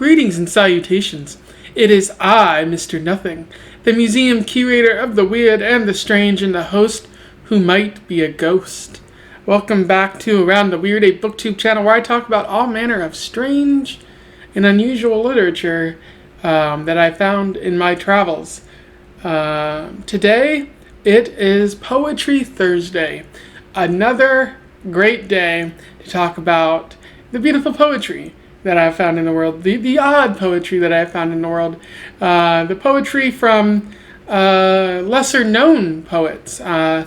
Greetings and salutations. It is I, Mr. Nothing, the museum curator of the weird and the strange and the host who might be a ghost. Welcome back to Around the Weird, a booktube channel where I talk about all manner of strange and unusual literature that I found in my travels. Today, it is Poetry Thursday. Another great day to talk about the beautiful poetry that I've found in the world, the odd poetry that I've found in the world, the poetry from lesser known poets, so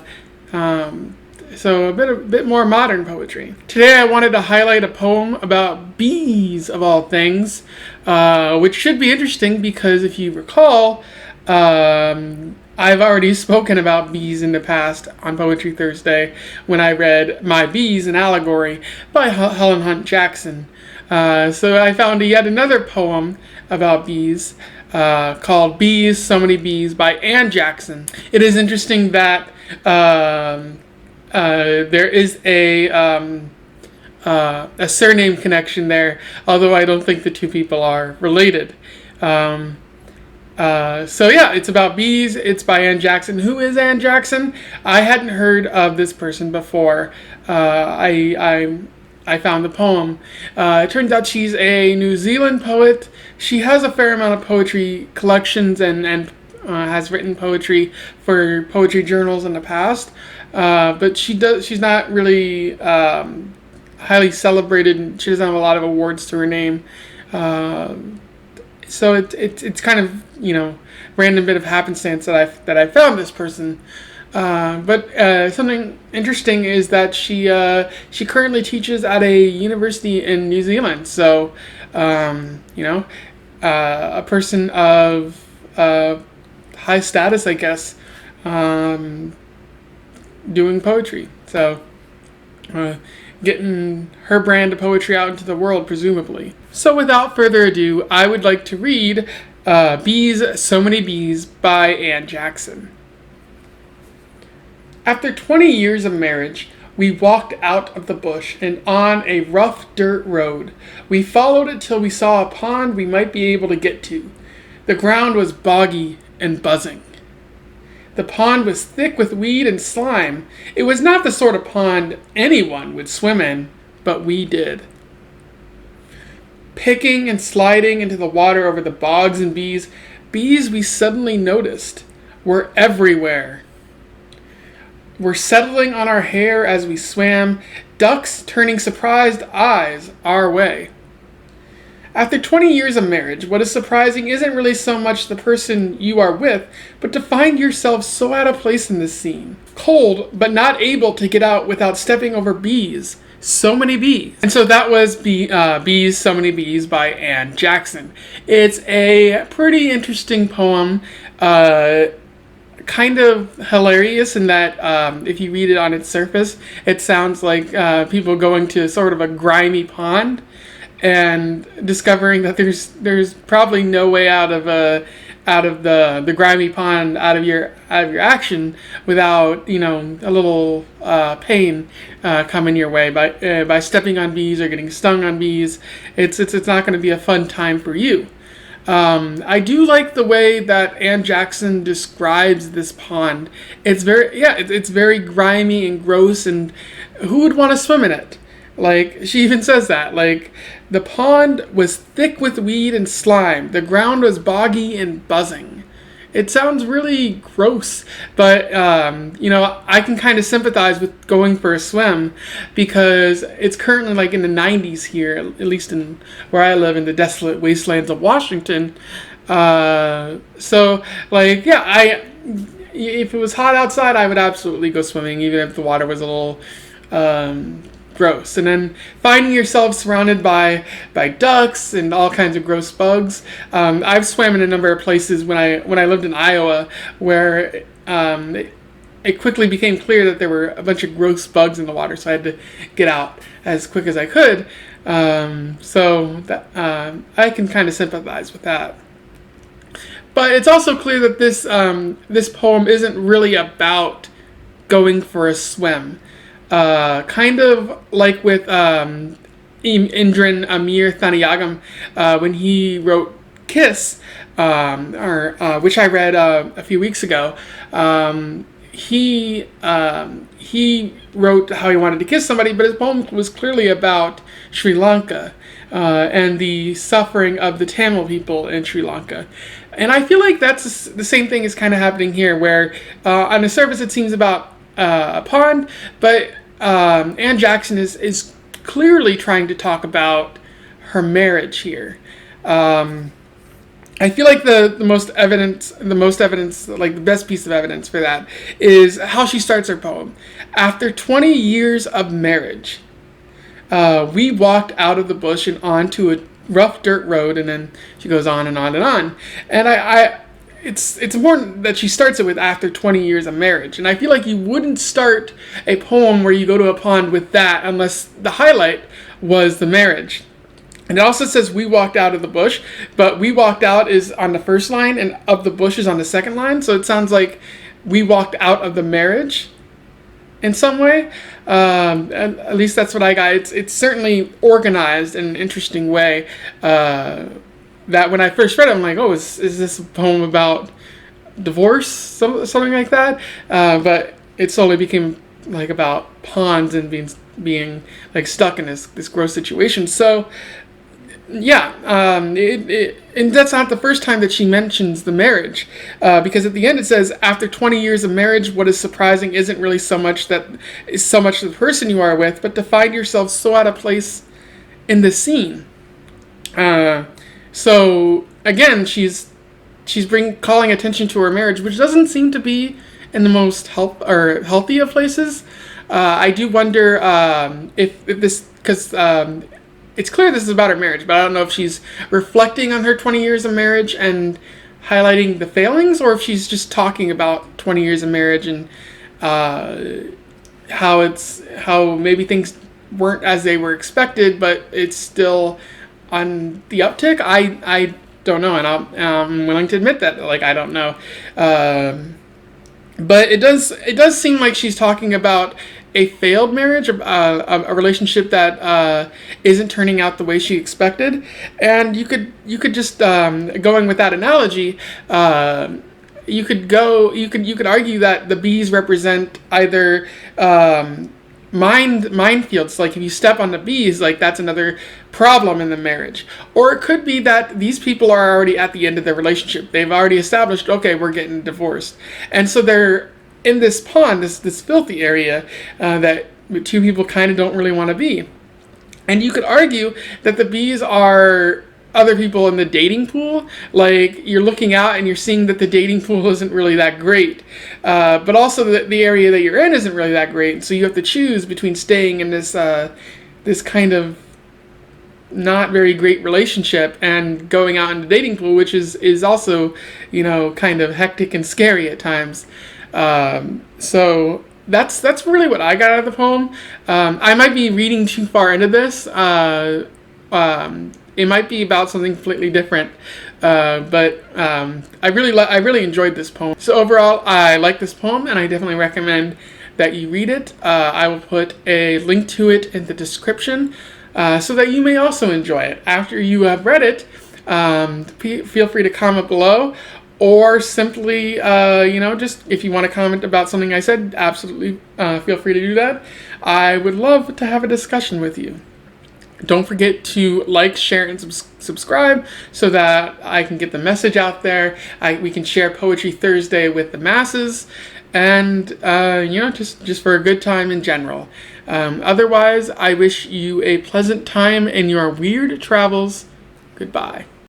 a bit more modern poetry. Today I wanted to highlight a poem about bees of all things, which should be interesting because if you recall, I've already spoken about bees in the past on Poetry Thursday when I read My Bees, an Allegory by Helen Hunt Jackson. So I found yet another poem about bees called Bees, So Many Bees by Anne Jackson. It is interesting that there is a surname connection there, although I don't think the two people are related. So yeah, it's about bees. It's by Anne Jackson. Who is Anne Jackson? I hadn't heard of this person before. I found the poem. It turns out she's a New Zealand poet. She has a fair amount of poetry collections and has written poetry for poetry journals in the past. But she's not really highly celebrated, and she doesn't have a lot of awards to her name. So it's kind of, random bit of happenstance that I found this person. But something interesting is that she currently teaches at a university in New Zealand. So, a person of high status, I guess, doing poetry. So, getting her brand of poetry out into the world, presumably. So without further ado, I would like to read Bees, So Many Bees by Anne Jackson. After 20 years of marriage, we walked out of the bush and on a rough dirt road. We followed it till we saw a pond we might be able to get to. The ground was boggy and buzzing. The pond was thick with weed and slime. It was not the sort of pond anyone would swim in, but we did. Picking and sliding into the water over the bogs and bees we suddenly noticed were everywhere. Were settling on our hair as we swam, ducks turning surprised eyes our way. After 20 years of marriage, what is surprising isn't really so much the person you are with, but to find yourself so out of place in this scene. Cold, but not able to get out without stepping over bees. So many bees. And so that was Bees, So Many Bees by Anne Jackson. It's a pretty interesting poem, kind of hilarious in that if you read it on its surface, it sounds like people going to sort of a grimy pond and discovering that there's probably no way out of the grimy pond, out of your action without a little pain coming your way by stepping on bees or getting stung on bees. It's not going to be a fun time for you. I do like the way that Anne Jackson describes this pond. It's very grimy and gross, and who would want to swim in it? Like, she even says that. Like, the pond was thick with weed and slime. The ground was boggy and buzzing. It sounds really gross, but, I can kind of sympathize with going for a swim because it's currently like in the 90s here, at least in where I live in the desolate wastelands of Washington. So, like, yeah, if it was hot outside, I would absolutely go swimming, even if the water was a little gross. And then finding yourself surrounded by ducks and all kinds of gross bugs. I've swam in a number of places when I lived in Iowa where it quickly became clear that there were a bunch of gross bugs in the water, so I had to get out as quick as I could. So that I can kind of sympathize with that. But it's also clear that this poem isn't really about going for a swim. Kind of like with Indran Amir Thanayagam, when he wrote Kiss, which I read a few weeks ago. He wrote how he wanted to kiss somebody, but his poem was clearly about Sri Lanka and the suffering of the Tamil people in Sri Lanka. And I feel like that's the same thing is kind of happening here, where on the surface it seems about a pond, but Anne Jackson is clearly trying to talk about her marriage here. I feel like the most evidence, like the best piece of evidence for that is how she starts her poem. After 20 years of marriage, we walked out of the bush and onto a rough dirt road, and then she goes on and on and on. And it's important that she starts it with after 20 years of marriage. And I feel like you wouldn't start a poem where you go to a pond with that unless the highlight was the marriage. And it also says we walked out of the bush, but we walked out is on the first line and of the bush is on the second line. So it sounds like we walked out of the marriage in some way. And at least that's what I got. It's certainly organized in an interesting way. That when I first read it, I'm like, oh, is this a poem about divorce? Something like that. But it slowly became like about ponds and being like stuck in this gross situation. So yeah, and that's not the first time that she mentions the marriage, because at the end it says, after 20 years of marriage, what is surprising isn't really so much the person you are with, but to find yourself so out of place in the scene. So again, she's calling attention to her marriage, which doesn't seem to be in the most healthy of places. I do wonder if this, because it's clear this is about her marriage, but I don't know if she's reflecting on her 20 years of marriage and highlighting the failings, or if she's just talking about 20 years of marriage and how maybe things weren't as they were expected, but it's still on the uptick. I don't know, and I'm willing to admit that, like, I don't know. But it does seem like she's talking about a failed marriage, a relationship that isn't turning out the way she expected. And you could just going with that analogy, you could argue that the bees represent either minefields, like if you step on the bees, like that's another problem in the marriage. Or it could be that these people are already at the end of their relationship. They've already established, okay, we're getting divorced, and so they're in this pond, this filthy area that two people kind of don't really want to be. And you could argue that the bees are other people in the dating pool. Like, you're looking out and you're seeing that the dating pool isn't really that great, but also the area that you're in isn't really that great. So you have to choose between staying in this kind of not very great relationship and going out in the dating pool, which is also, kind of hectic and scary at times. So that's really what I got out of the poem. I might be reading too far into this. It might be about something completely different, but I really enjoyed this poem. So overall, I like this poem, and I definitely recommend that you read it. I will put a link to it in the description, so that you may also enjoy it. After you have read it, feel free to comment below, or simply, just if you want to comment about something I said, absolutely feel free to do that. I would love to have a discussion with you. Don't forget to like, share, and subscribe so that I can get the message out there. We can share Poetry Thursday with the masses, and just for a good time in general. Otherwise, I wish you a pleasant time in your weird travels. Goodbye.